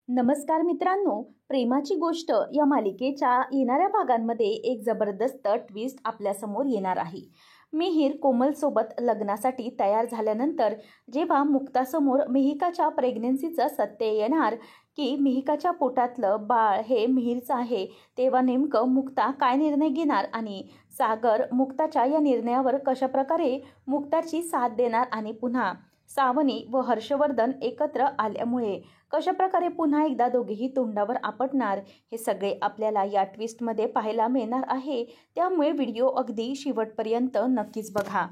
नमस्कार मित्रांनो, प्रेमाची गोष्ट या मालिकेच्या येणाऱ्या भागांमध्ये एक जबरदस्त ट्विस्ट आपल्यासमोर येणार आहे. मिहीर कोमलसोबत लग्नासाठी तयार झाल्यानंतर जेव्हा मुक्तासमोर मिहिकाच्या प्रेग्नन्सीचं सत्य येणार की मिहिकाच्या पोटातलं बाळ हे मिहीरचं आहे, तेव्हा नेमकं मुक्ता काय निर्णय घेणार आणि सागर मुक्ताच्या या निर्णयावर कशाप्रकारे मुक्ताची साथ देणार आणि पुन्हा सावनी व हर्षवर्धन एकत्र आल्यामुळे कशाप्रकारे पुन्हा एकदा दोघेही तोंडावर आपटणार, हे सगळे आपल्याला या ट्विस्टमध्ये पाहायला मिळणार आहे. त्यामुळे व्हिडिओ अगदी शेवटपर्यंत नक्कीच बघा.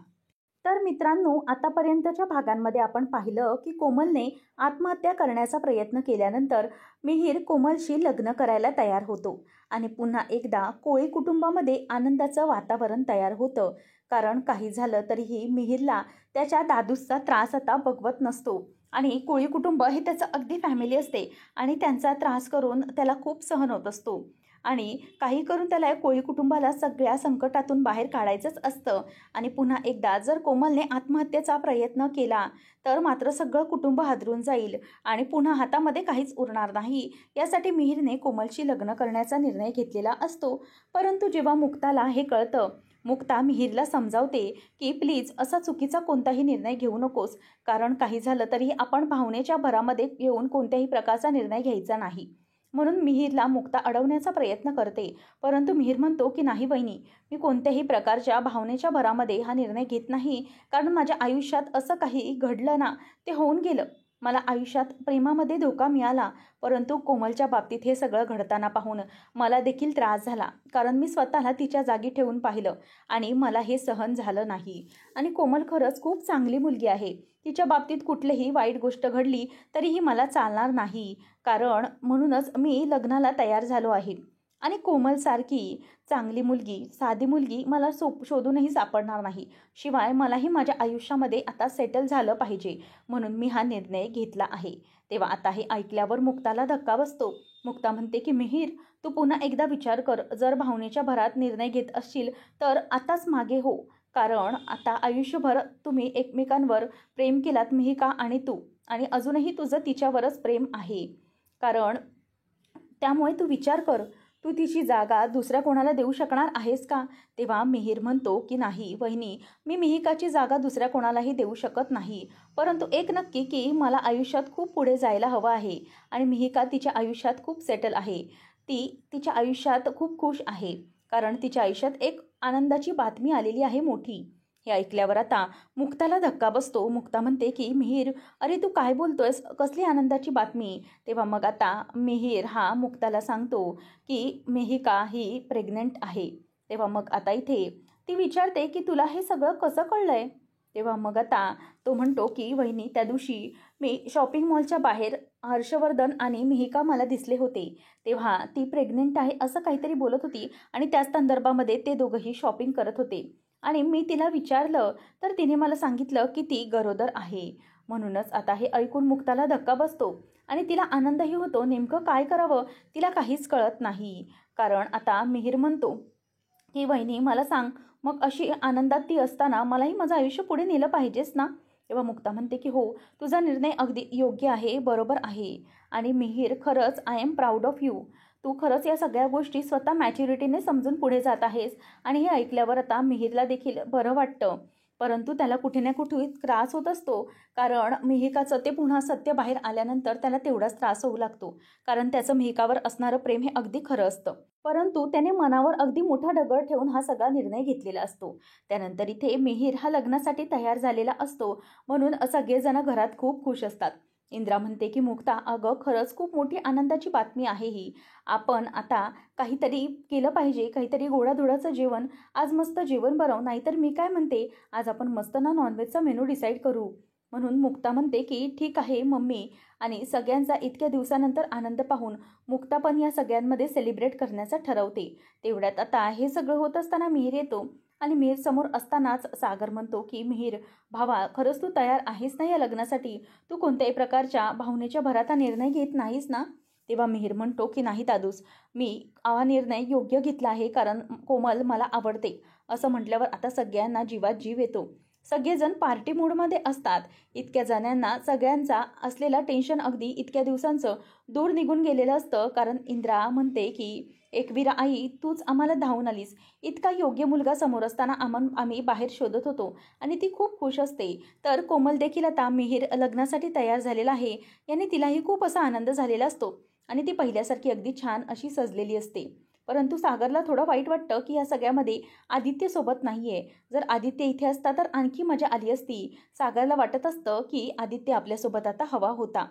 तर मित्रांनो, आतापर्यंतच्या भागांमध्ये आपण पाहिलं की कोमलने आत्महत्या करण्याचा प्रयत्न केल्यानंतर मिहीर कोमलशी लग्न करायला तयार होतो आणि पुन्हा एकदा कोळी कुटुंबामध्ये आनंदाचं वातावरण तयार होतं. कारण काही झालं तरीही मिहीरला त्याच्या दादूचा त्रास आता बघवत नसतो आणि कोळी कुटुंब हे त्याचं अगदी फॅमिली असते आणि त्यांचा त्रास करून त्याला खूप सहन होत असतो आणि काही करून त्याला कोळी कुटुंबाला सगळ्या संकटातून बाहेर काढायचंच असतं. आणि पुन्हा एकदा जर कोमलने आत्महत्येचा प्रयत्न केला तर मात्र सगळं कुटुंब हादरून जाईल आणि पुन्हा हातामध्ये काहीच उरणार नाही. यासाठी मिहीरने कोमलशी लग्न करण्याचा निर्णय घेतलेला असतो. परंतु जेव्हा मुक्ताला हे कळतं, मुक्ता मिहीरला समजावते की प्लीज असा चुकीचा कोणताही निर्णय घेऊ नकोस, कारण काही झालं तरी आपण भावनेच्या भरामध्ये येऊन कोणत्याही प्रकारचा निर्णय घ्यायचा नाही. म्हणून मिहीरला मुक्ता अडवण्याचा प्रयत्न करते. परंतु मिहीर म्हणतो की नाही वहिनी, मी कोणत्याही प्रकारच्या भावनेच्या भरामध्ये हा निर्णय घेत नाही, कारण माझ्या आयुष्यात असं काही घडलं ना, ते होऊन गेलं. मला आयुष्यात प्रेमामध्ये धोका मिळाला, परंतु कोमलच्या बाबतीत हे सगळं घडताना पाहून मला देखील त्रास झाला, कारण मी स्वतःला तिच्या जागी ठेवून पाहिलं आणि मला हे सहन झालं नाही. आणि कोमल खरंच खूप चांगली मुलगी आहे. तिच्या बाबतीत कुठलीही वाईट गोष्ट घडली तरीही मला चालणार नाही, कारण म्हणूनच मी लग्नाला तयार झालो आहे. आणि कोमलसारखी चांगली मुलगी, साधी मुलगी मला शोधूनही सापडणार नाही. शिवाय मलाही माझ्या आयुष्यामध्ये आता सेटल झालं पाहिजे, म्हणून मी हा निर्णय घेतला आहे. तेव्हा आता हे ऐकल्यावर मुक्ताला धक्का बसतो. मुक्ता म्हणते की मिहीर, तू पुन्हा एकदा विचार कर. जर भावनेच्या भरात निर्णय घेत असशील तर आताच मागे हो, कारण आता आयुष्यभर तुम्ही एकमेकांवर प्रेम केलात, मिहिका आणि तू, आणि अजूनही तुझं तिच्यावरच प्रेम आहे. कारण त्यामुळे तू विचार कर, तू तिची जागा दुसऱ्या कोणाला देऊ शकणार आहेस का? तेव्हा मिहीर म्हणतो की नाही वहिनी, मी मिहिकाची जागा दुसऱ्या कोणालाही देऊ शकत नाही. परंतु एक नक्की की मला आयुष्यात खूप पुढे जायला हवं आहे आणि मिहिका तिच्या आयुष्यात खूप सेटल आहे. ती तिच्या आयुष्यात खूप खुश आहे, कारण तिच्या आयुष्यात एक आनंदाची बातमी आलेली आहे मोठी. हे ऐकल्यावर आता मुक्ताला धक्का बसतो. मुक्ता म्हणते की मिहीर, अरे तू काय बोलतोयस, कसली आनंदाची बातमी? तेव्हा मग आता मिहीर हा मुक्ताला सांगतो की मिहिका ही प्रेग्नंट आहे. तेव्हा मग आता इथे ती विचारते की तुला हे सगळं कसं कळलंय? तेव्हा मग आता तो म्हणतो की वहिनी, त्या दिवशी मी शॉपिंग मॉलच्या बाहेर हर्षवर्धन आणि मिहिका मला दिसले होते, तेव्हा ती प्रेग्नंट आहे असं काहीतरी बोलत होती आणि त्याच संदर्भामध्ये ते दोघंही शॉपिंग करत होते. आणि मी तिला विचारलं तर तिने मला सांगितलं की ती गरोदर आहे. म्हणूनच आता हे ऐकून मुक्ताला धक्का बसतो आणि तिला आनंदही होतो. नेमकं काय करावं तिला काहीच कळत नाही. कारण आता मिहीर म्हणतो की वहिनी मला सांग, मग अशी आनंदात ती असताना मलाही माझं आयुष्य पुढे नेलं पाहिजेच ना? तेव्हा मुक्ता म्हणते की हो, तुझा निर्णय अगदी योग्य आहे, बरोबर आहे. आणि मिहीर, खरंच I am proud of you. तू खरंच या सगळ्या गोष्टी स्वतः मॅच्युरिटीने समजून पुढे जात आहेस. आणि हे ऐकल्यावर आता मिहीरला देखील बरं वाटतं. परंतु त्याला कुठे ना कुठे त्रास होत असतो, कारण मिहिकाचं ते पुन्हा सत्य बाहेर आल्यानंतर त्याला तेवढाच त्रास होऊ लागतो, कारण त्याचं मिहिकावर असणारं प्रेम हे अगदी खरं असतं. परंतु त्याने मनावर अगदी मोठा दगड ठेवून हा सगळा निर्णय घेतलेला असतो. त्यानंतर इथे मिहीर हा लग्नासाठी तयार झालेला असतो, म्हणून सगळेजण घरात खूप खुश असतात. इंद्रा म्हणते की मुक्ता, अगं खरंच खूप मोठी आनंदाची बातमी आहे ही. आपण आता काहीतरी केलं पाहिजे, काहीतरी गोडाधोडाचं जेवण. आज मस्त जेवण बनव, नाहीतर मी काय म्हणते, आज आपण मस्त ना नॉनव्हेजचा मेनू डिसाईड करू. म्हणून मुक्ता म्हणते की ठीक आहे मम्मी. आणि सगळ्यांचा इतक्या दिवसानंतर आनंद पाहून मुक्ता पण या सगळ्यांमध्ये सेलिब्रेट करण्याचं ठरवते. तेवढ्यात आता हे सगळं होत असताना मिहीर येतो आणि मिहीर समोर असतानाच सागर म्हणतो की मिहीर भावा, खरंच तू तयार आहेस ना या लग्नासाठी? तू कोणत्याही प्रकारच्या भावनेच्या भरात हा निर्णय घेत नाहीस ना? तेव्हा मिहीर म्हणतो की नाही दादूस, मी हा निर्णय योग्य घेतला आहे, कारण कोमल मला आवडते. असं म्हटल्यावर आता सगळ्यांना जीवात जीव येतो. सगळेजण पार्टी मूडमध्ये असतात. इतक्या जणांना सगळ्यांचा असलेला टेन्शन अगदी इतक्या दिवसांचं दूर निघून गेलेलं असतं. कारण इंद्रा म्हणते की एकवीरा आई, तूच आम्हाला धावून आलीस. इतका योग्य मुलगा समोर असताना आम्ही बाहेर शोधत होतो आणि ती खूप खुश असते. तर कोमल देखील आता मिहीर लग्नासाठी तयार झालेला आहे याने तिलाही खूप असा आनंद झालेला असतो आणि ती पहिल्यासारखी अगदी छान अशी सजलेली असते. परंतु सागरला थोडं वाईट वाटतं की या सगळ्यामध्ये आदित्य सोबत नाहीये. जर आदित्य इथे असता तर आणखी मजा आली असती. सागरला वाटत असतं की आदित्य आपल्यासोबत आता हवा होता.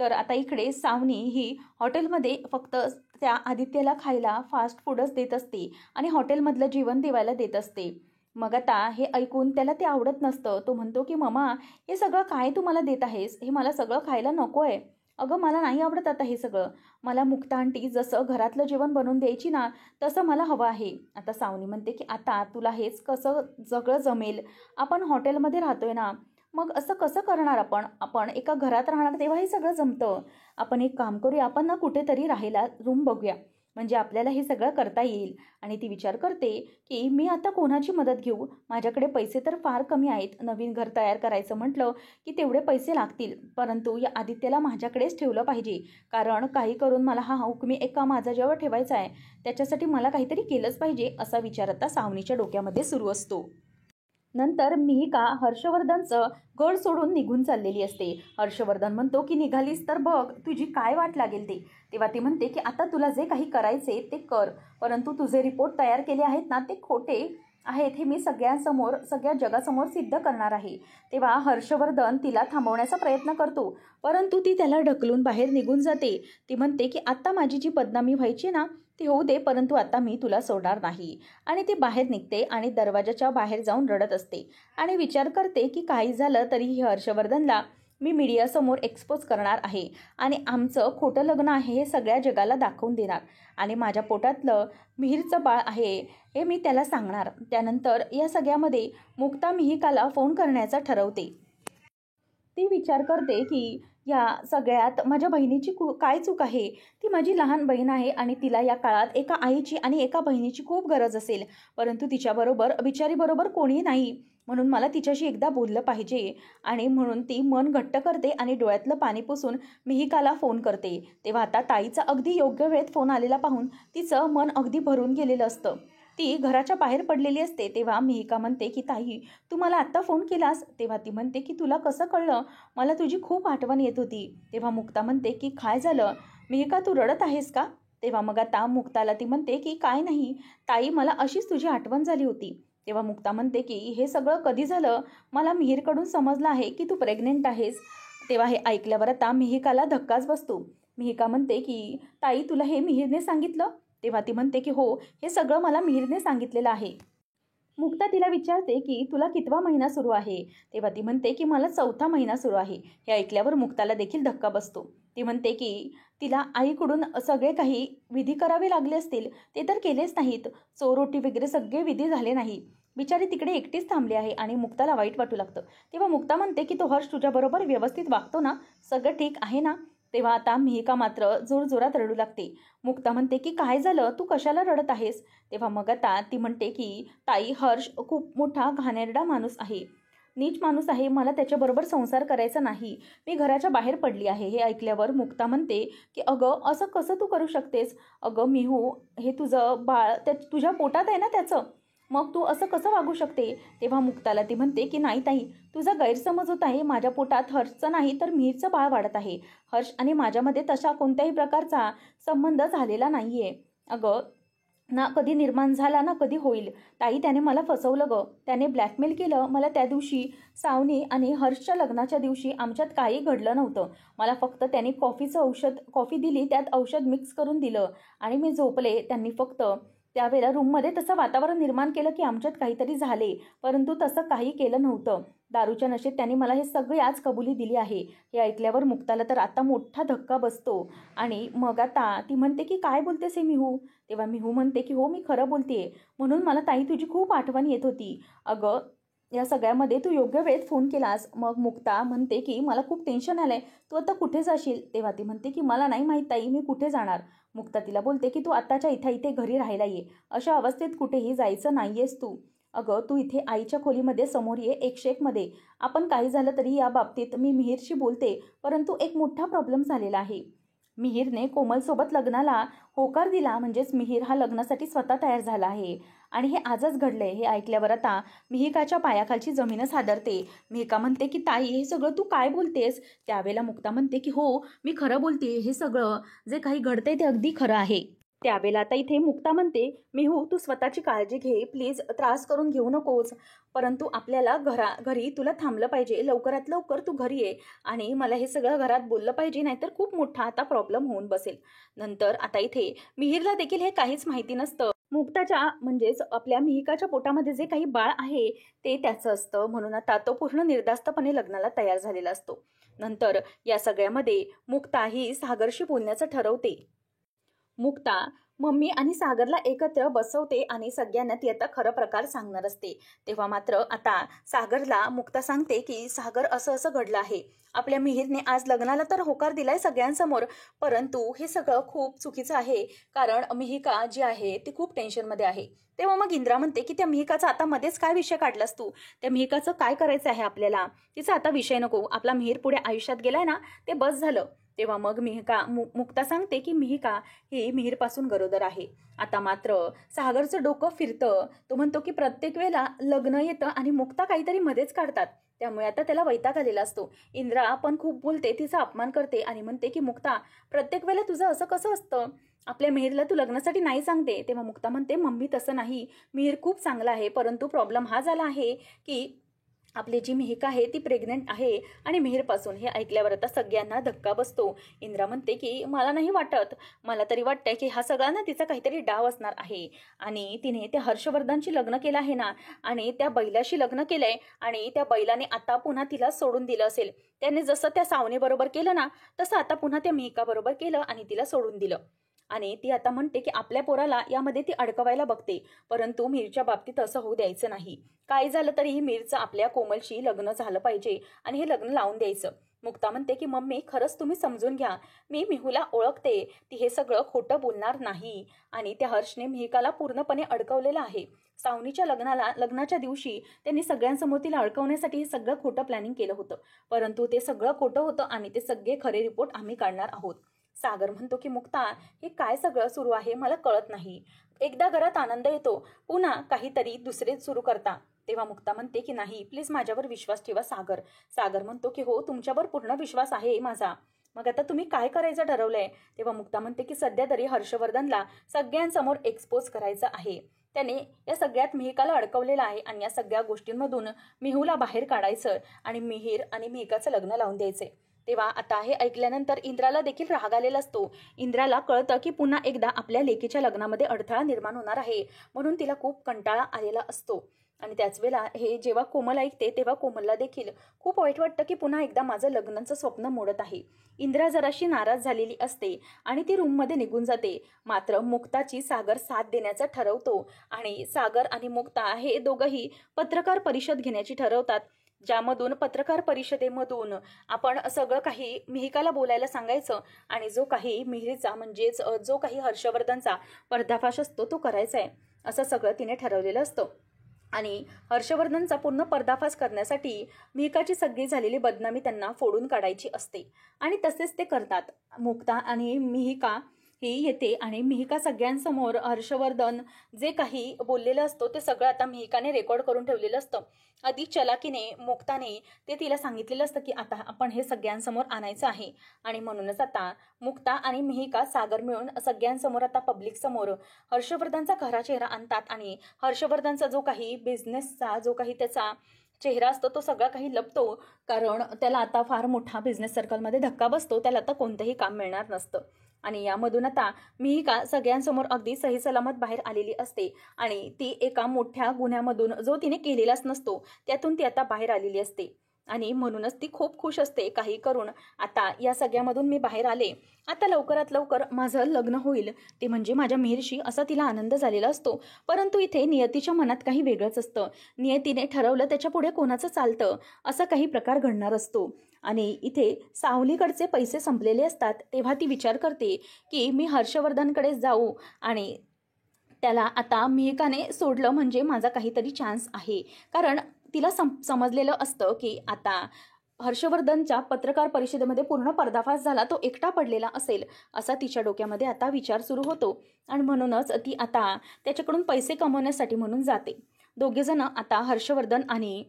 तर आता इकडे सावनी ही हॉटेलमध्ये फक्त त्या आदित्यला खायला फास्ट फूडच देत असते आणि हॉटेलमधलं जेवण देवायला देत असते. मग आता हे ऐकून त्याला ते आवडत नसतं. तो म्हणतो की मम्मा, हे सगळं काय तू मला देत आहेस? हे मला सगळं खायला नको आहे. अगं मला नाही आवडत आता हे सगळं. मला मुक्ता आंटी जसं घरातलं जेवण बनवून द्यायची ना, तसं मला हवं आहे. आता सावनी म्हणते की आता तुला हेच कसं सगळं जमेल? आपण हॉटेलमध्ये राहतोय ना, मग असं कसं करणार आपण? आपण एका घरात राहणार तेव्हा हे सगळं जमतं. आपण एक काम करूया, आपण ना कुठेतरी राहायला रूम बघूया. म्हणजे आपल्याला हे सगळं करता येईल. आणि ती विचार करते की मी आता कोणाची मदत घेऊ? माझ्याकडे पैसे तर फार कमी आहेत. नवीन घर तयार करायचं म्हटलं की तेवढे पैसे लागतील. परंतु या आदित्यला माझ्याकडेच ठेवलं पाहिजे. कारण काही करून मला हा हुकमी एका माझ्याजवळ ठेवायचा आहे. त्याच्यासाठी मला काहीतरी केलंच पाहिजे असा विचार आता सावनीच्या डोक्यामध्ये सुरू असतो. नंतर मिहिका हर्षवर्धनचं घर सोडून निघून चाललेली असते. हर्षवर्धन म्हणतो की निघालीस तर बघ तुझी काय वाट लागेल ते. तेव्हा ती म्हणते की आता तुला जे काही करायचे ते कर, परंतु तुझे रिपोर्ट तयार केले आहेत ना ते खोटे आहेत हे मी सगळ्यांसमोर सगळ्या जगासमोर सिद्ध करणार आहे. तेव्हा हर्षवर्धन तिला थांबवण्याचा प्रयत्न करतो, परंतु ती त्याला ढकलून बाहेर निघून जाते. ती म्हणते की आता माझी जी बदनामी व्हायची ना ती होऊ दे, परंतु आता मी तुला सोडणार नाही. आणि ती बाहेर निघते आणि दरवाजाच्या बाहेर जाऊन रडत असते आणि विचार करते की काही झालं तरीही हर्षवर्धनला मी मीडियासमोर एक्सपोज करणार आहे आणि आमचं खोटं लग्न आहे हे सगळ्या जगाला दाखवून देणार आणि माझ्या पोटातलं मिहीरचं बाळ आहे हे मी त्याला सांगणार. त्यानंतर या सगळ्यामध्ये मुक्ता मिहिकाला फोन करण्याचा ठरवते. ती विचार करते की या सगळ्यात माझ्या बहिणीची काय चूक आहे? ती माझी लहान बहीण आहे आणि तिला या काळात एका आईची आणि एका बहिणीची खूप गरज असेल, परंतु तिच्याबरोबर बिचारीबरोबर कोणीही नाही. म्हणून मला तिच्याशी एकदा बोललं पाहिजे. आणि म्हणून ती मन घट्ट करते आणि डोळ्यातलं पाणी पुसून मिहिकाला फोन करते. तेव्हा आता ताईचा अगदी योग्य वेळेत फोन आलेला पाहून तिचं मन अगदी भरून गेलेलं असतं. ती घराच्या बाहेर पडलेली असते. तेव्हा मिहिका म्हणते की ताई, तू मला आत्ता फोन केलास? तेव्हा ती म्हणते की तुला कसं कळलं? मला तुझी खूप आठवण येत होती. तेव्हा मुक्ता म्हणते की काय झालं मिहिका, तू रडत आहेस का? तेव्हा मग आता मुक्ताला ती म्हणते की काय नाही ताई, मला अशीच तुझी आठवण झाली होती. तेव्हा मुक्ता म्हणते की हे सगळं कधी झालं? मला मिहीरकडून समजलं आहे की तू प्रेग्नेंट आहेस. तेव्हा हे ऐकल्यावर आता मिहिकाला धक्काच बसतो. मिहिका म्हणते की ताई, तुला हे मिहीरने सांगितलं? तेव्हा ती म्हणते की हो, हे सगळं मला मिहीरने सांगितलेलं आहे. मुक्ता तिला विचारते की तुला कितवा महिना सुरू आहे? तेव्हा ती म्हणते की मला 4था महिना सुरू आहे. हे ऐकल्यावर मुक्ताला देखील धक्का बसतो. ती म्हणते की तिला आईकडून सगळे काही विधी करावे लागले असतील, ते तर केलेच नाहीत. चोरोटी वगैरे सगळे विधी झाले नाही. बिचारी तिकडे एकटीच थांबली आहे आणि मुक्ताला वाईट वाटू लागतं. तेव्हा मुक्ता म्हणते की तो हर्ष तुझ्याबरोबर व्यवस्थित वागतो ना? सगळं ठीक आहे ना? तेव्हा आता मिहिका मात्र जोरजोरात रडू लागते. मुक्ता म्हणते की काय झालं? तू कशाला रडत आहेस? तेव्हा मग आता ती म्हणते की ताई, हर्ष खूप मोठा घाणेरडा माणूस आहे, नीच माणूस आहे. मला त्याच्याबरोबर संसार करायचा नाही. मी घराच्या बाहेर पडली आहे. हे ऐकल्यावर मुक्ता म्हणते की अगं असं कसं तू करू शकतेस? अगं मिहू, हे तुझं बाळ तुझ्या पोटात आहे ना त्याचं, मग तू असं कसं वागू शकते? तेव्हा मुक्ताला ती म्हणते की नाही ताई, तुझा गैरसमज होत आहे. माझ्या पोटात हर्षचं नाही तर मिहीरचं बाळ वाढत आहे. हर्ष आणि माझ्यामध्ये तशा कोणत्याही प्रकारचा संबंध झालेला नाही आहे. अगं ना कधी निर्माण झाला ना कधी होईल. ताई, त्याने मला फसवलं गं. त्याने ब्लॅकमेल केलं मला. त्या दिवशी सावनी आणि हर्षच्या लग्नाच्या दिवशी आमच्यात काही घडलं नव्हतं. मला फक्त त्याने कॉफी दिली, त्यात औषध मिक्स करून दिलं आणि मी झोपले. त्यांनी फक्त त्यावेळेला रूममध्ये तसं वातावरण निर्माण केलं की आमच्यात काहीतरी झाले, परंतु तसं काही केलं नव्हतं. दारूच्या नशेत त्यांनी मला हे सगळे आज कबुली दिली आहे. हे ऐकल्यावर मुक्ताला तर आता मोठा धक्का बसतो आणि मग आता ती म्हणते की काय बोलतेस हे मिहू? तेव्हा मिहू म्हणते की हो, मी खरं बोलतेय. म्हणून मला ताई तुझी खूप आठवण येत होती. अगं या सगळ्यामध्ये तू योग्य वेळेत फोन केलास. मग मुक्ता म्हणते की मला खूप टेन्शन आलंय, तू आता कुठे जाशील? तेव्हा ती म्हणते की मला नाही माहीत ताई, मी कुठे जाणार? मुक्ता तिला बोलते की तू आत्ताच्या इथे घरी राहायला ये. अशा अवस्थेत कुठेही जायचं नाहीयेस तू. अगं तू इथे आईच्या खोलीमध्ये समोर ये 101 मध्ये. आपण काही झालं तरी या बाबतीत मी मिहीरशी बोलते, परंतु एक मोठा प्रॉब्लेम झालेला आहे. मिहीरने कोमलसोबत लग्नाला होकार दिला, म्हणजेच मिहीर हा लग्नासाठी स्वतः तयार झाला आहे. आणि हे आजच घडलंय. हे ऐकल्यावर आता मिहिकाच्या पायाखालची जमीनच हादरते. मिहिका म्हणते की ताई हे सगळं तू काय बोलतेस? त्यावेळेला मुक्ता म्हणते की हो मी खरं बोलते, हे सगळं जे काही घडतंय ते अगदी खरं आहे. त्यावेळेला आता इथे मुक्ता म्हणते मिहू तू स्वतःची काळजी घे प्लीज, त्रास करून घेऊ नकोस. परंतु आपल्याला घरी तुला थांबलं पाहिजे, लवकरात लवकर तू घरी ये आणि मला हे सगळं घरात बोललं पाहिजे, नाहीतर खूप मोठा आता प्रॉब्लेम होऊन बसेल. नंतर आता इथे मिहीरला देखील हे काहीच माहिती नसतं. मुक्ताच्या म्हणजेच आपल्या मिहिकाच्या पोटामध्ये जे काही बाळ आहे ते त्याचं असतं, म्हणून आता तो पूर्ण निर्धास्तपणे लग्नाला तयार झालेला असतो. नंतर या सगळ्यामध्ये मुक्ता ही सागरशी बोलण्याचं ठरवते. मुक्ता मम्मी आणि सागरला एकत्र बसवते आणि सगळ्यांना ती आता खरं प्रकार सांगणार असते. तेव्हा मात्र आता सागरला मुक्ता सांगते की सागर असं असं घडलं आहे. आपल्या मिहीरने आज लग्नाला तर होकार दिलाय सगळ्यांसमोर, परंतु हे सगळं खूप चुकीचं आहे, कारण मिहिका जी आहे ती खूप टेन्शनमध्ये आहे. तेव्हा मग इंद्रा म्हणते की त्या मिहिकाचा आता मध्येच काय विषय काढलास तू? त्या मिहिकाचं काय करायचं आहे आपल्याला? तिचा आता विषय नको, आपला मिहीर पुढे आयुष्यात गेलाय ना, ते बस झालं. तेव्हा मग मुक्ता सांगते की मिहिका ही मिहीरपासून गरोदर आहे. आता मात्र सागरचं डोकं फिरतं. तो म्हणतो की प्रत्येक वेळेला लग्न येतं आणि मुक्ता काहीतरी मध्येच काढतात, त्यामुळे आता त्याला वैताग आलेला असतो. इंद्रा पण खूप बोलते, तिचा अपमान करते आणि म्हणते की मुक्ता प्रत्येक वेळेला तुझं असं कसं असतं? आपल्या मिहीरला तू लग्नासाठी नाही सांगते. तेव्हा मुक्ता म्हणते मम्मी तसं नाही, मिहीर खूप चांगला आहे, परंतु प्रॉब्लेम हा झाला आहे की आपली जी मिहिका आहे ती प्रेग्नेंट आहे आणि मिहीरपासून. हे ऐकल्यावर आता सगळ्यांना धक्का बसतो. इंद्रा म्हणते की मला नाही वाटत, मला तरी वाटतंय की हा सगळा ना तिचा काहीतरी डाव असणार आहे आणि तिने त्या हर्षवर्धनशी लग्न केलं आहे ना, आणि त्या बैलाशी लग्न केलंय आणि त्या बैलाने आता पुन्हा तिला सोडून दिलं असेल. त्याने जसं त्या सावनेबरोबर केलं ना, तसं आता पुन्हा त्या मिहिकाबरोबर केलं आणि तिला सोडून दिलं. आणि ती आता म्हणते की आपल्या पोराला यामध्ये ती अडकवायला बघते, परंतु मीरच्या बाबतीत असं होऊ द्यायचं नाही. काय झालं तरीही मीरचं आपल्या कोमलशी लग्न झालं पाहिजे आणि हे लग्न लावून द्यायचं. मुक्ता म्हणते की मम्मी खरंच तुम्ही समजून घ्या, मी मिहूला ओळखते, ती हे सगळं खोटं बोलणार नाही आणि त्या हर्षने मिहिकाला पूर्णपणे अडकवलेलं आहे. सावनीच्या लग्नाच्या दिवशी त्यांनी सगळ्यांसमोर तिला अडकवण्यासाठी हे सगळं खोटं प्लॅनिंग केलं होतं, परंतु ते सगळं खोटं होतं आणि ते सगळे खरे रिपोर्ट आम्ही काढणार आहोत. सागर म्हणतो की मुक्ता हे काय सगळं सुरू आहे मला कळत नाही. एकदा घरात आनंद येतो, पुन्हा काहीतरी दुसरेच सुरू करता. तेव्हा मुक्ता म्हणते की नाही प्लीज माझ्यावर विश्वास ठेवा सागर. सागर म्हणतो की हो तुमच्यावर पूर्ण विश्वास आहे माझा, मग आता तुम्ही काय करायचं ठरवलंय? तेव्हा मुक्ता म्हणते की सध्या तरी हर्षवर्धनला सगळ्यांसमोर एक्सपोज करायचं आहे. त्याने या सगळ्यात मिहिकाला अडकवलेलं आहे आणि या सगळ्या गोष्टींमधून मिहूला बाहेर काढायचं आणि मिहीर आणि मिहिकाचं लग्न लावून द्यायचंय. तेव्हा आता हे ऐकल्यानंतर इंद्राला देखील राग आलेला असतो. इंद्राला कळतं की पुन्हा एकदा आपल्या लेकीच्या लग्नामध्ये अडथळा निर्माण होणार आहे, म्हणून तिला खूप कंटाळा आलेला असतो. आणि त्याच वेळेला हे जेव्हा कोमल ऐकते तेव्हा कोमलला देखील खूप वाईट वाटतं की पुन्हा एकदा माझं लग्नाचं स्वप्न मोडत आहे. इंद्रा जराशी नाराज झालेली असते आणि ती रूममध्ये निघून जाते. मात्र मुक्ताची सागर साथ देण्याचा ठरवतो आणि सागर आणि मुक्ता हे दोघंही पत्रकार परिषद घेण्याची ठरवतात, ज्यामधून पत्रकार परिषदेमधून आपण सगळं काही मिहिकाला बोलायला सांगायचं आणि जो काही मिहीरचा म्हणजेच जो काही हर्षवर्धनचा पर्दाफाश असतो तो करायचा आहे, असं सगळं तिने ठरवलेलं असतं. आणि हर्षवर्धनचा पूर्ण पर्दाफाश करण्यासाठी मिहिकाची सगळी झालेली बदनामी त्यांना फोडून काढायची असते आणि तसेच ते करतात. मुक्ता आणि मिहिका ही येते आणि मिहिका सगळ्यांसमोर हर्षवर्धन जे काही बोललेलं असतो ते सगळं आता मिहिकाने रेकॉर्ड करून ठेवलेलं असतं. अधिक चलाकीने मुक्ताने ते तिला सांगितलेलं असतं की आता आपण हे सगळ्यांसमोर आणायचं आहे आणि म्हणूनच आता मुक्ता आणि मिहिका सागर मिळून सगळ्यांसमोर आता पब्लिक समोर हर्षवर्धनचा खरा चेहरा आणतात आणि हर्षवर्धनचा जो काही बिझनेसचा जो काही त्याचा चेहरा असतो तो सगळा काही लपतो, कारण त्याला आता फार मोठा बिझनेस सर्कलमध्ये धक्का बसतो, त्याला आता कोणतंही काम मिळणार नसतं. आणि यामधून आता मिहिका सगळ्यांसमोर अगदी सही सलामत बाहेर आलेली असते आणि ती एका मोठ्या गुन्ह्यामधून जो तिने केलेलाच नसतो त्यातून ती आता बाहेर आलेली असते आणि म्हणूनच ती खूप खुश असते. काही करून आता या सगळ्यामधून मी बाहेर आले, आता लवकरात लवकर माझं लग्न होईल, ते म्हणजे माझ्या मिहीरशी, असा तिला आनंद झालेला असतो. परंतु इथे नियतीच्या मनात काही वेगळंच असतं. नियतीने ठरवलं त्याच्या पुढे कोणाचं चालतं असा काही प्रकार घडणार असतो. आणि इथे सावलीकडचे पैसे संपलेले असतात. तेव्हा ती विचार करते की मी हर्षवर्धनकडे जाऊ आणि त्याला आता मिहिकाने सोडलं म्हणजे माझा काहीतरी चान्स आहे, कारण तिला समजलेलं असतं की आता हर्षवर्धनच्या पत्रकार परिषदेमध्ये पूर्ण पर्दाफाश झाला, तो एकटा पडलेला असेल असा तिच्या डोक्यामध्ये आता विचार सुरू होतो आणि म्हणूनच ती आता त्याच्याकडून पैसे कमवण्यासाठी म्हणून जाते. दोघेजण आता हर्षवर्धन आणि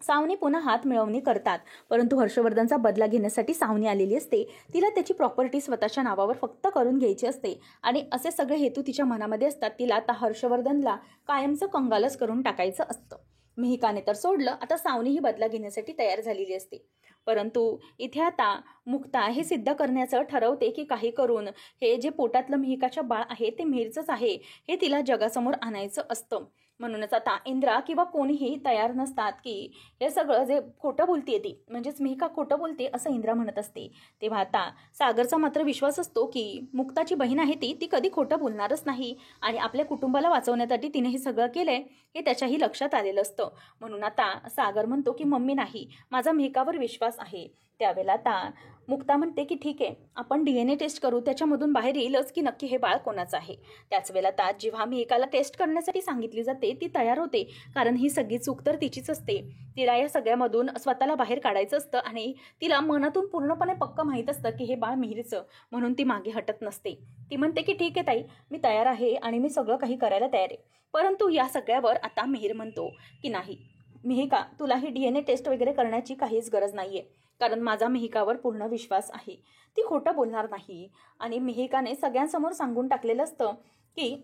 सावनी पुन्हा हात मिळवणी करतात, परंतु हर्षवर्धनचा बदला घेण्यासाठी सावनी आलेली असते. तिला त्याची प्रॉपर्टी स्वतःच्या नावावर फक्त करून घ्यायची असते आणि असे सगळे हेतू तिच्या मनामध्ये असतात. तिला आता हर्षवर्धनला कायमचं कंगालच करून टाकायचं असतं. मिहिकाने तर सोडलं, आता सावनी ही बदला घेण्यासाठी तयार झालेली असते. परंतु इथे आता मुक्ता हे सिद्ध करण्याचं ठरवते की काही करून हे जे पोटातलं मिहिकाच्या बाळ आहे ते मिहिरचंच आहे हे तिला जगासमोर आणायचं असतं. म्हणूनच आता इंद्रा किंवा कोणीही तयार नसतात की हे सगळं जे खोटं बोलते ती, म्हणजेच मिहिका खोटं बोलते असं इंद्रा म्हणत असते. तेव्हा आता सागरचा मात्र विश्वास असतो की मुक्ताची बहीण आहे ती कधी खोटं बोलणारच नाही आणि आपल्या कुटुंबाला वाचवण्यासाठी तिने हे सगळं केलंय हे त्याच्याही लक्षात आलेलं असतं. म्हणून आता सागर म्हणतो की मम्मी नाही, माझा मिहिकावर विश्वास आहे. त्यावेळेला आता मुक्ता म्हणते की ठीक आहे, आपण DNA टेस्ट करू, त्याच्यामधून बाहेर येईलच की नक्की हे बाळ कोणाचं आहे. त्याच वेळेला आता जेव्हा मिहिकाला टेस्ट करण्यासाठी सांगितली जाते ती तयार होते, कारण ही सगळी चूक तर तिचीच असते. तिला या सगळ्यामधून स्वतःला बाहेर काढायचं असतं आणि तिला मनातून पूर्णपणे पक्क माहीत असतं की हे बाळ मिहिरचं, म्हणून ती मागे हटत नसते. ती म्हणते की ठीक आहे ताई, मी तयार आहे आणि मी सगळं काही करायला तयार आहे. परंतु या सगळ्यावर आता मिहिर म्हणतो की नाही मिहिका, तुला ही DNA टेस्ट वगैरे करण्याची काहीच गरज नाहीये, कारण माझा मिहिकावर पूर्ण विश्वास आहे, ती खोटं बोलणार नाही. आणि मिहिकाने सगळ्यांसमोर सांगून टाकलेलं असतं की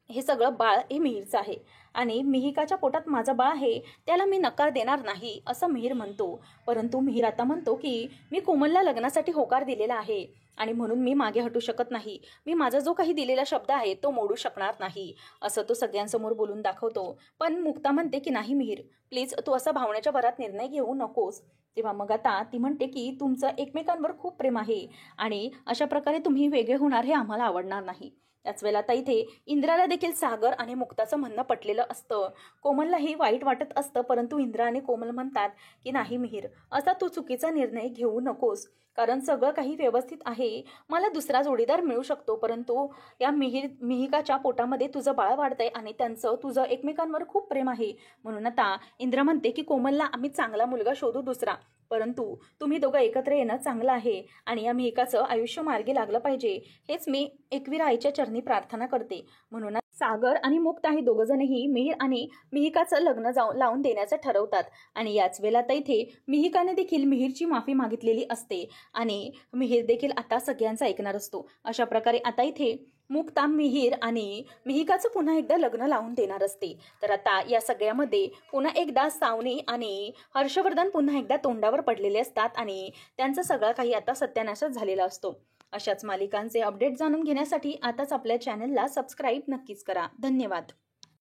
हे सगळं बाळ हे मिहिरचं आहे आणि मिहिकाच्या पोटात माझं बाळ आहे, त्याला मी नकार देणार नाही असं मिहिर म्हणतो. परंतु मिहिर आता म्हणतो की मी कोमलला लग्नासाठी होकार दिलेला आहे आणि म्हणून मी मागे हटू शकत नाही, मी माझा जो काही दिलेला शब्द आहे तो मोडू शकणार नाही असं तो सगळ्यांसमोर बोलून दाखवतो. पण मुक्ता म्हणते की नाही मिहिर, प्लीज तू असा भावनेच्या भरात निर्णय घेऊ नकोस. तेव्हा मग आता ती म्हणते की तुमचं एकमेकांवर खूप प्रेम आहे आणि अशा प्रकारे तुम्ही वेगळे होणार हे आम्हाला आवडणार नाही. त्याच वेळेला आता इथे इंद्राला देखील सागर आणि मुक्ताचं म्हणणं पटलेलं असतं. कोमललाही वाईट वाटत असतं, परंतु इंद्रा आणि कोमल म्हणतात की नाही मिहिर, असा तू चुकीचा निर्णय घेऊ नकोस, कारण सगळं काही व्यवस्थित आहे, मला दुसरा जोडीदार मिळू शकतो, परंतु या मिहिकाच्या पोटामध्ये तुझं बाळ वाढतंय आणि त्यांचं तुझं एकमेकांवर खूप प्रेम आहे. म्हणून आता इंद्रा म्हणते की कोमलला आम्ही चांगला मुलगा शोधू दुसरा, परंतु तुम्ही दोघं एकत्र येणं चांगलं आहे आणि या मिहिकाचं आयुष्य मार्गी लागलं पाहिजे, हेच मी एकवीर आईच्या चरणी प्रार्थना करते. म्हणून सागर आणि मुक्ता हे दोघंजणही मिहिर आणि मिहिकाचं लग्न लावून देण्याचं ठरवतात. आणि याच वेळेला आता इथे मिहिकाने देखील मिहिरची माफी मागितलेली असते आणि मिहिर देखील आता सगळ्यांचं ऐकणार असतो. अशा प्रकारे आता इथे मुक्ता मिहिर आणि मिहिकाचं पुन्हा एकदा लग्न लावून देणार असते. तर आता या सगळ्यामध्ये पुन्हा एकदा सावनी आणि हर्षवर्धन पुन्हा एकदा तोंडावर पडलेले असतात आणि त्यांचं सगळं काही आता सत्यानाशच झालेला असतो. अशाच मालिकांचे अपडेट जाणून घेण्यासाठी आताच आपल्या चॅनलला सबस्क्राईब नक्कीच करा. धन्यवाद.